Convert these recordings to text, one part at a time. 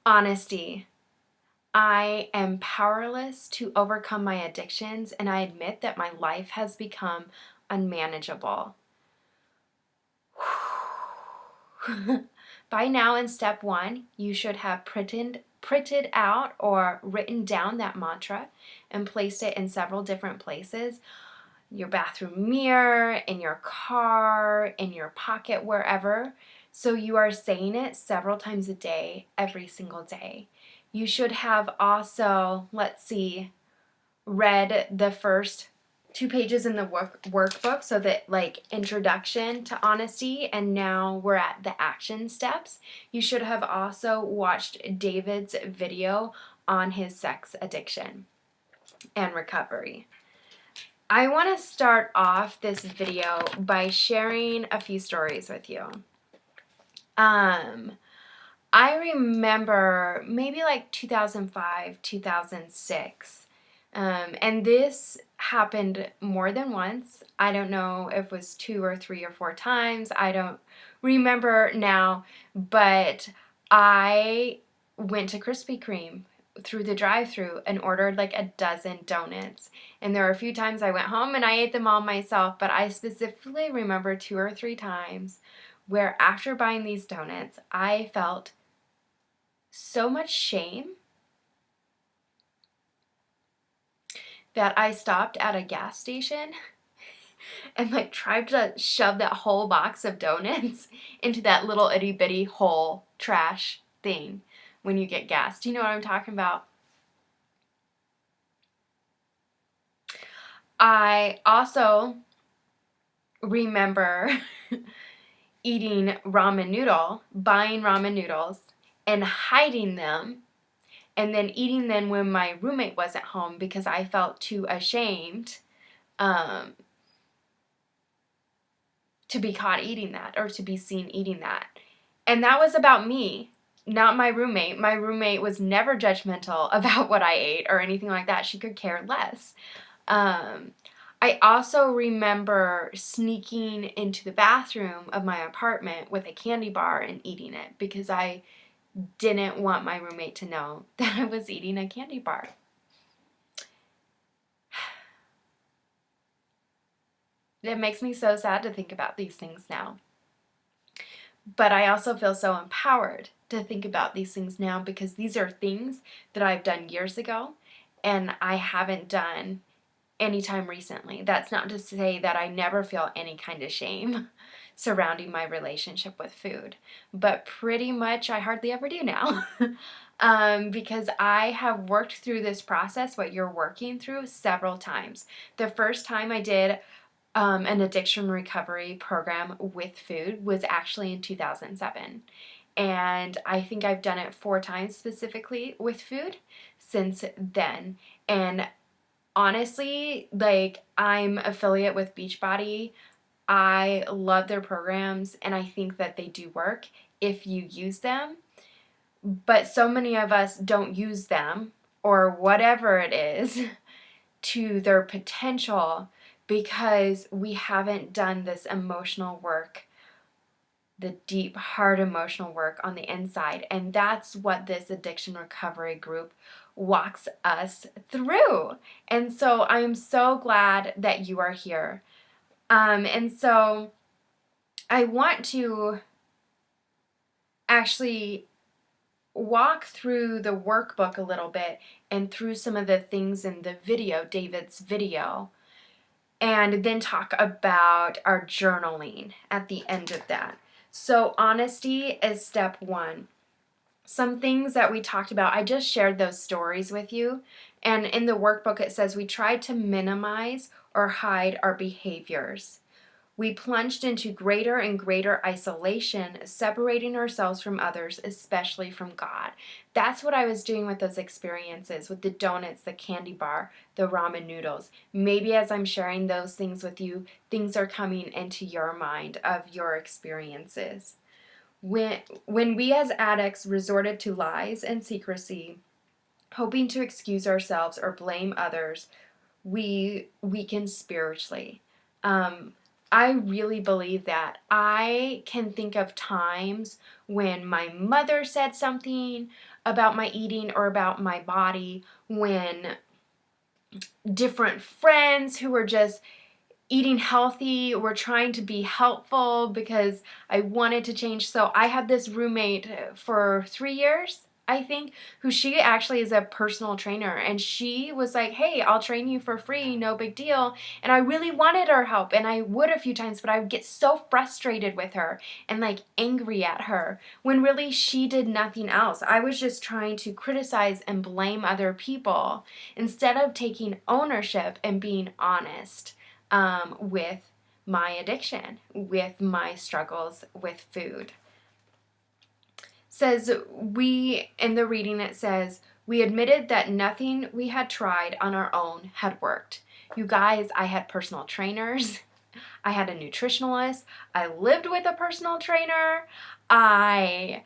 Honesty. I am powerless to overcome my addictions, and I admit that my life has become unmanageable. By now, in step one, you should have printed out or written down that mantra and placed it in several different places: your bathroom mirror, in your car, in your pocket, wherever. So you are saying it several times a day, every single day. You should have also, read the first 2 pages in the workbook, so that like introduction to honesty, and now we're at the action steps. You should have also watched David's video on his sex addiction and recovery. I want to start off this video by sharing a few stories with you. I remember maybe like 2005, 2006. And this happened more than once. I don't know if it was 2 or 3 or 4 times. I don't remember now, but I went to Krispy Kreme through the drive-thru and ordered like a dozen donuts. And there were a few times I went home and I ate them all myself, but I specifically remember 2 or 3 times where after buying these donuts, I felt so much shame that I stopped at a gas station and like tried to shove that whole box of donuts into that little itty bitty hole trash thing when you get gas. Do you know what I'm talking about? I also remember buying ramen noodles and hiding them, and then eating them when my roommate wasn't home because I felt too ashamed to be caught eating that or to be seen eating that. And that was about me, not my roommate. My roommate was never judgmental about what I ate or anything like that. She could care less. I also remember sneaking into the bathroom of my apartment with a candy bar and eating it because I didn't want my roommate to know that I was eating a candy bar. It makes me so sad to think about these things now. But I also feel so empowered to think about these things now because these are things that I've done years ago and I haven't done anytime recently. That's not to say that I never feel any kind of shame surrounding my relationship with food, but pretty much I hardly ever do now. Because I have worked through this process, what you're working through, several times. The first time I did an addiction recovery program with food was actually in 2007. And I think I've done it 4 times specifically with food since then. And honestly, like, I'm affiliate with Beachbody. I love their programs and I think that they do work if you use them. But so many of us don't use them, or whatever it is, to their potential because we haven't done this emotional work, the deep, hard emotional work on the inside. And that's what this addiction recovery group walks us through. And so I'm so glad that you are here. And so I want to actually walk through the workbook a little bit and through some of the things in the video, David's video, and then talk about our journaling at the end of that. So honesty is step 1. Some things that we talked about, I just shared those stories with you. And in the workbook, it says we tried to minimize or hide our behaviors. We plunged into greater and greater isolation, separating ourselves from others, especially from God. That's what I was doing with those experiences, with the donuts, the candy bar, the ramen noodles. Maybe as I'm sharing those things with you, things are coming into your mind of your experiences. When we as addicts resorted to lies and secrecy, hoping to excuse ourselves or blame others, we weaken spiritually. I really believe that. I can think of times when my mother said something, about my eating or about my body when different friends who were just eating healthy were trying to be helpful because I wanted to change. So I had this roommate for 3 years, I think, who she actually is a personal trainer, and she was like, hey, I'll train you for free, no big deal. And I really wanted her help, and I would a few times, but I would get so frustrated with her and like angry at her when really she did nothing else. I was just trying to criticize and blame other people instead of taking ownership and being honest with my addiction, with my struggles with food. Says in the reading it says, we admitted that nothing we had tried on our own had worked. You guys, I had personal trainers. I had a nutritionalist. I lived with a personal trainer. I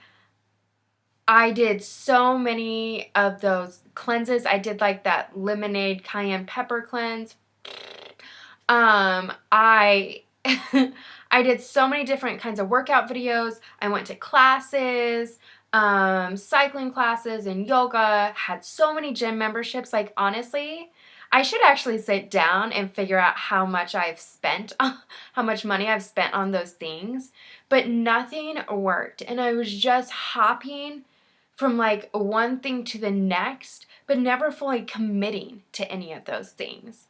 did so many of those cleanses. I did like that lemonade cayenne pepper cleanse. I I did so many different kinds of workout videos. I went to classes, cycling classes and yoga, had so many gym memberships. Like, honestly, I should actually sit down and figure out how much I've spent, how much money I've spent on those things, but nothing worked. And I was just hopping from like one thing to the next, but never fully committing to any of those things.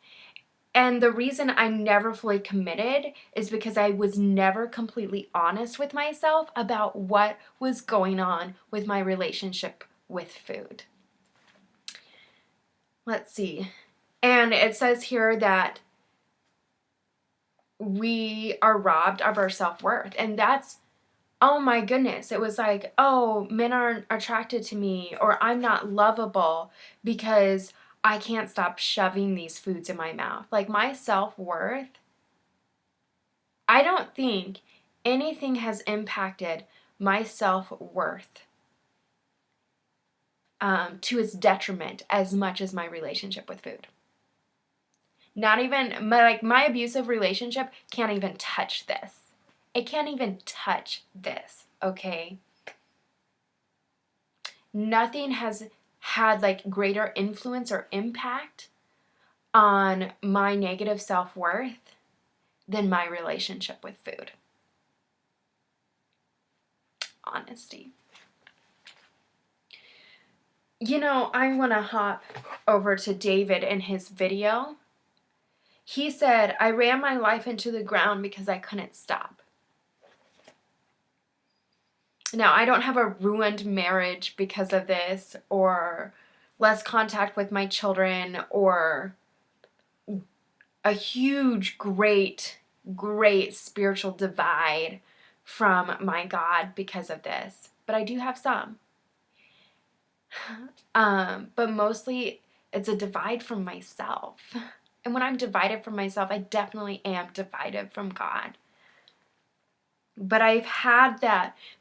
And the reason I never fully committed is because I was never completely honest with myself about what was going on with my relationship with food. Let's see. And it says here that we are robbed of our self-worth. And that's, oh my goodness. It was like, oh, men aren't attracted to me, or I'm not lovable because I can't stop shoving these foods in my mouth. Like, my self-worth, I don't think anything has impacted my self-worth to its detriment as much as my relationship with food. Not even, my abusive relationship can't even touch this. It can't even touch this, okay? Nothing has had like greater influence or impact on my negative self-worth than my relationship with food. Honesty. You know, I want to hop over to David in his video. He said, I ran my life into the ground because I couldn't stop. Now, I don't have a ruined marriage because of this, or less contact with my children, or a huge, great spiritual divide from my God because of this. But I do have some. But mostly it's a divide from myself. And when I'm divided from myself, I definitely am divided from God. But I've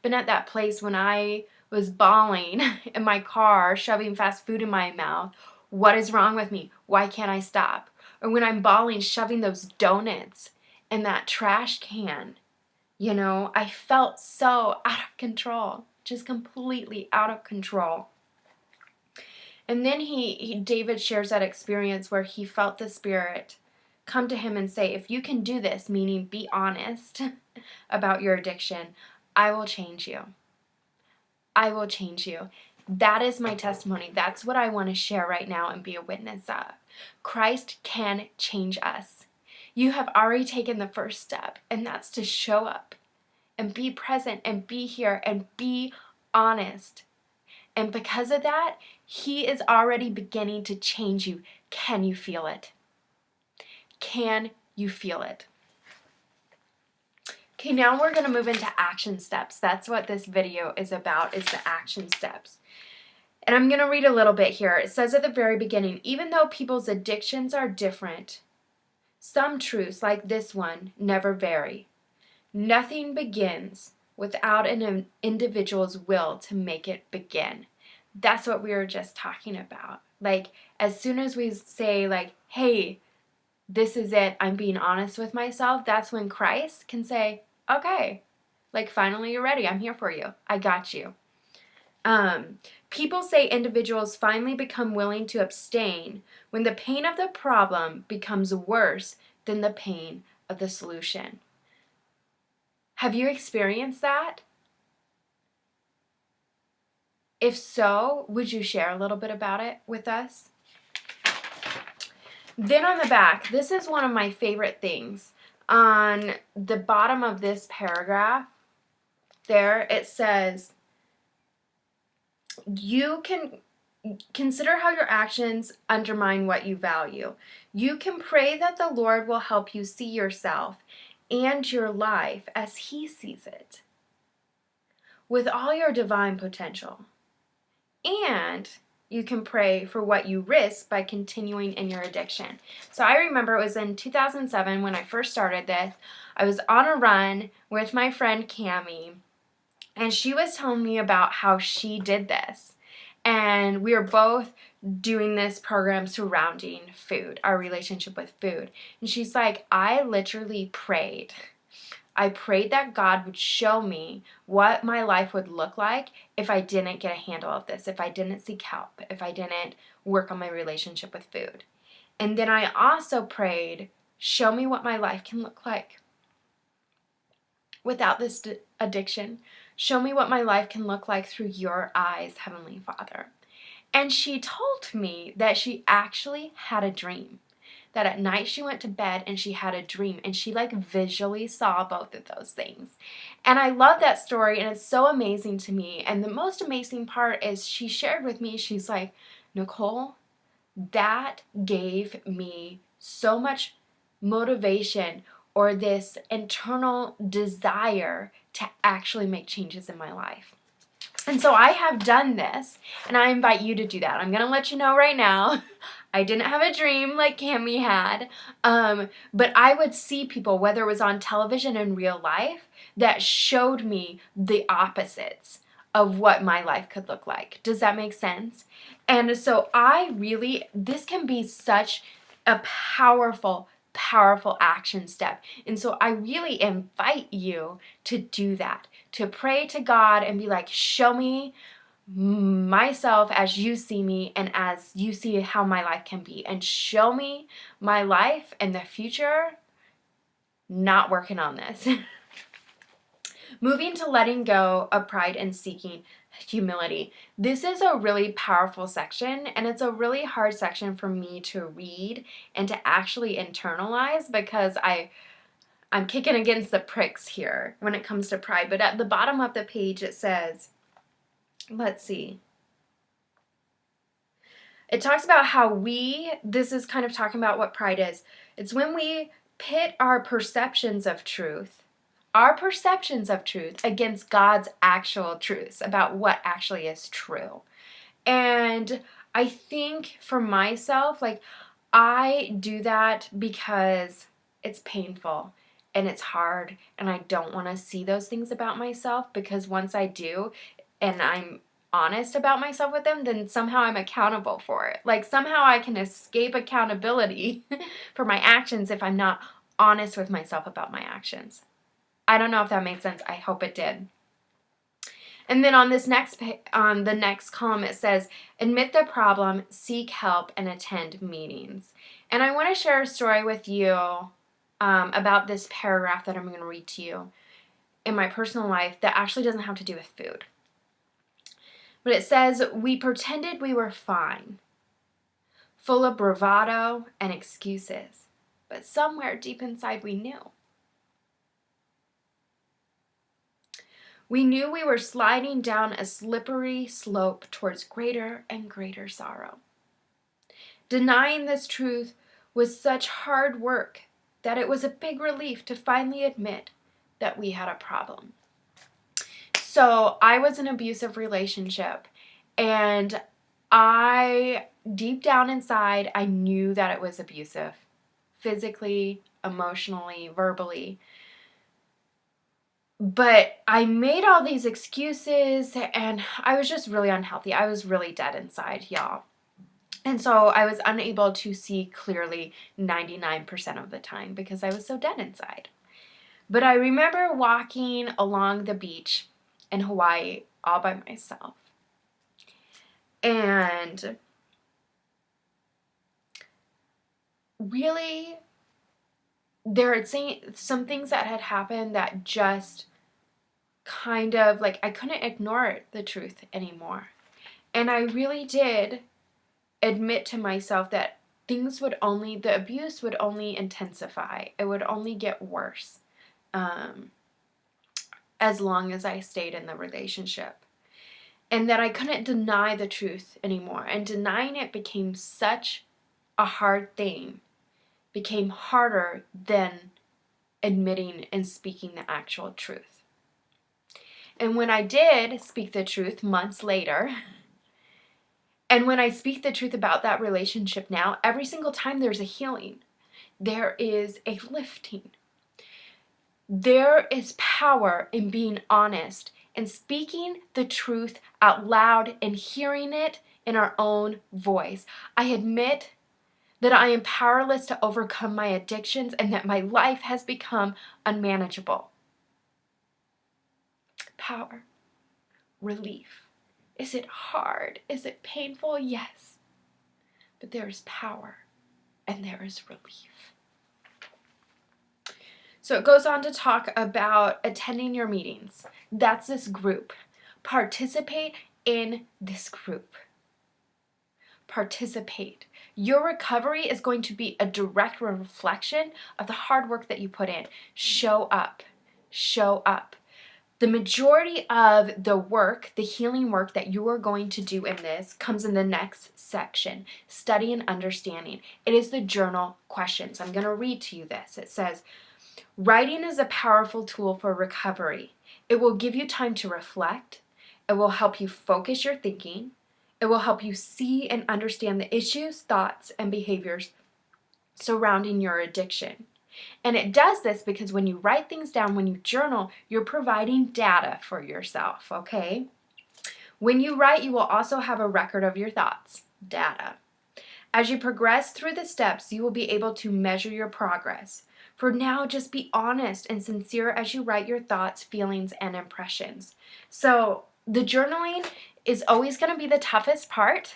been at that place when I was bawling in my car, shoving fast food in my mouth. What is wrong with me? Why can't I stop? Or when I'm bawling, shoving those donuts in that trash can. You know, I felt so out of control, just completely out of control. And then David shares that experience where he felt the Spirit come to him and say, if you can do this, meaning be honest about your addiction, I will change you. I will change you. That is my testimony. That's what I want to share right now and be a witness of. Christ can change us. You have already taken the first step, and that's to show up and be present and be here and be honest. And because of that, He is already beginning to change you. Can you feel it? Can you feel it? Okay, now we're going to move into action steps. That's what this video is about, is the action steps. And I'm going to read a little bit here. It says at the very beginning, even though people's addictions are different, some truths, like this one, never vary. Nothing begins without an individual's will to make it begin. That's what we were just talking about. Like, as soon as we say, like, hey, this is it, I'm being honest with myself, that's when Christ can say, okay, like, finally you're ready, I'm here for you, I got you. People say individuals finally become willing to abstain when the pain of the problem becomes worse than the pain of the solution. Have you experienced that? If so, would you share a little bit about it with us? Then on the back, this is one of my favorite things. On the bottom of this paragraph, there it says, you can consider how your actions undermine what you value. You can pray that the Lord will help you see yourself and your life as He sees it, with all your divine potential. And you can pray for what you risk by continuing in your addiction. So I remember it was in 2007 when I first started this. I was on a run with my friend Cami, and she was telling me about how she did this. And we were both doing this program surrounding food, our relationship with food. And she's like, I literally prayed. I prayed that God would show me what my life would look like if I didn't get a handle of this, if I didn't seek help, if I didn't work on my relationship with food. And then I also prayed, show me what my life can look like without this addiction. Show me what my life can look like through your eyes, Heavenly Father. And she told me that she actually had a dream. That at night she went to bed and she had a dream, and she like visually saw both of those things. And I love that story, and it's so amazing to me. And the most amazing part is she shared with me, she's like, Nicole, that gave me so much motivation or this internal desire to actually make changes in my life. And so I have done this, and I invite you to do that. I'm going to let you know right now, I didn't have a dream like Cami had, but I would see people, whether it was on television in real life, that showed me the opposites of what my life could look like. Does that make sense? And so this can be such a powerful action step. And so I really invite you to do that, to pray to God and be like, show me myself as you see me and as you see how my life can be, and show me my life in the future not working on this. Moving to letting go of pride and seeking humility. This is a really powerful section, and it's a really hard section for me to read and to actually internalize, because I'm kicking against the pricks here when it comes to pride. But at the bottom of the page it says, let's see. It talks about how this is kind of talking about what pride is. It's when we pit our perceptions of truth against God's actual truths about what actually is true. And I think for myself, like, I do that because it's painful and it's hard, and I don't want to see those things about myself, because once I do and I'm honest about myself with them, then somehow I'm accountable for it. Like, somehow I can escape accountability for my actions if I'm not honest with myself about my actions. I don't know if that made sense. I hope it did. And then on the next column it says, admit the problem, seek help, and attend meetings. And I want to share a story with you about this paragraph that I'm going to read to you in my personal life that actually doesn't have to do with food. But it says, we pretended we were fine, full of bravado and excuses, but somewhere deep inside we knew. We knew we were sliding down a slippery slope towards greater and greater sorrow. Denying this truth was such hard work that it was a big relief to finally admit that we had a problem. So I was in an abusive relationship, and deep down inside, I knew that it was abusive, physically, emotionally, verbally. But I made all these excuses, and I was just really unhealthy. I was really dead inside, y'all. And so I was unable to see clearly 99% of the time because I was so dead inside. But I remember walking along the beach in Hawaii all by myself. And really, there had some things that had happened that just kind of like I couldn't ignore the truth anymore. And I really did admit to myself that the abuse would only intensify. It would only get worse as long as I stayed in the relationship. And that I couldn't deny the truth anymore. And denying it became such a hard thing, became harder than admitting and speaking the actual truth. And when I did speak the truth months later, and when I speak the truth about that relationship now, every single time there's a healing, there is a lifting. There is power in being honest and speaking the truth out loud and hearing it in our own voice. I admit that I am powerless to overcome my addictions and that my life has become unmanageable. Power. Relief. Is it hard? Is it painful? Yes. But there is power and there is relief. So it goes on to talk about attending your meetings. That's this group. Participate in this group. Participate. Your recovery is going to be a direct reflection of the hard work that you put in. Show up. Show up. The majority of the work, the healing work that you are going to do in this comes in the next section, study and understanding. It is the journal questions. I'm going to read to you this. It says, writing is a powerful tool for recovery. It will give you time to reflect. It will help you focus your thinking. It will help you see and understand the issues, thoughts, and behaviors surrounding your addiction. And it does this because when you write things down, when you journal, you're providing data for yourself, okay? When you write, you will also have a record of your thoughts, data. As you progress through the steps, you will be able to measure your progress. For now, just be honest and sincere as you write your thoughts, feelings, and impressions. So the journaling is always going to be the toughest part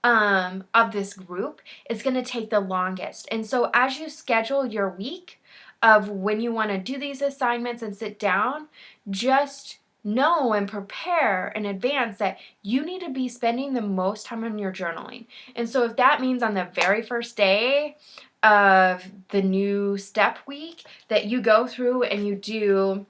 of this group. It's going to take the longest. And so as you schedule your week of when you want to do these assignments and sit down, just know and prepare in advance that you need to be spending the most time on your journaling. And so if that means on the very first day of the new step week that you go through and you do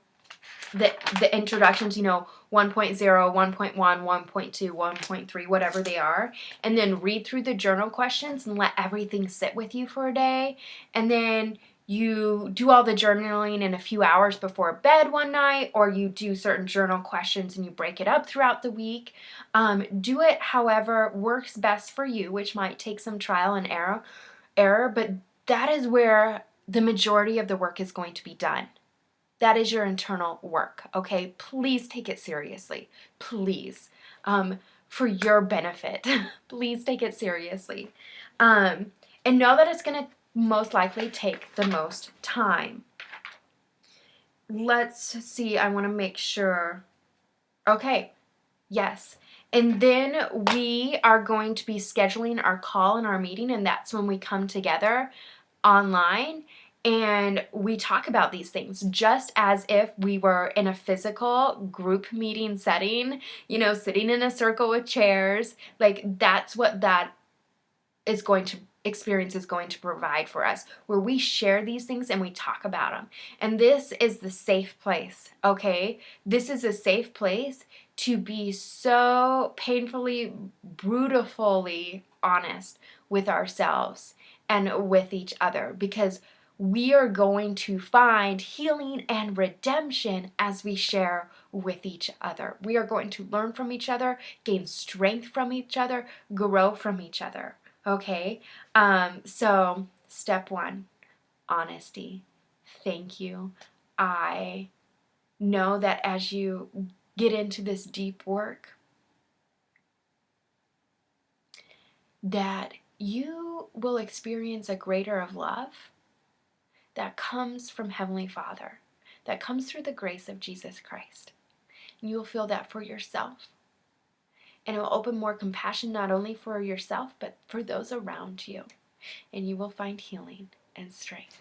the introductions, 1.0, 1.1, 1.2, 1.3, whatever they are, and then read through the journal questions and let everything sit with you for a day, and then you do all the journaling in a few hours before bed one night, or you do certain journal questions and you break it up throughout the week. Do it however works best for you, which might take some trial and error, but that is where the majority of the work is going to be done. That is your internal work, okay? Please take it seriously. Please. For your benefit. Please take it seriously. And know that it's going to most likely take the most time. Let's see. I want to make sure. Okay. Yes. And then we are going to be scheduling our call and our meeting, and that's when we come together online and we talk about these things just as if we were in a physical group meeting setting, sitting in a circle with chairs. Like, that's what that experience is going to provide for us, where we share these things and we talk about them. And this is the safe place, okay? This is a safe place to be so painfully, brutalfully honest with ourselves and with each other, because we are going to find healing and redemption as we share with each other. We are going to learn from each other, gain strength from each other, grow from each other. Okay? So step 1, honesty. Thank you. I know that as you get into this deep work, that you will experience a greater of love that comes from Heavenly Father, that comes through the grace of Jesus Christ. And you will feel that for yourself. And it will open more compassion not only for yourself, but for those around you. And you will find healing and strength.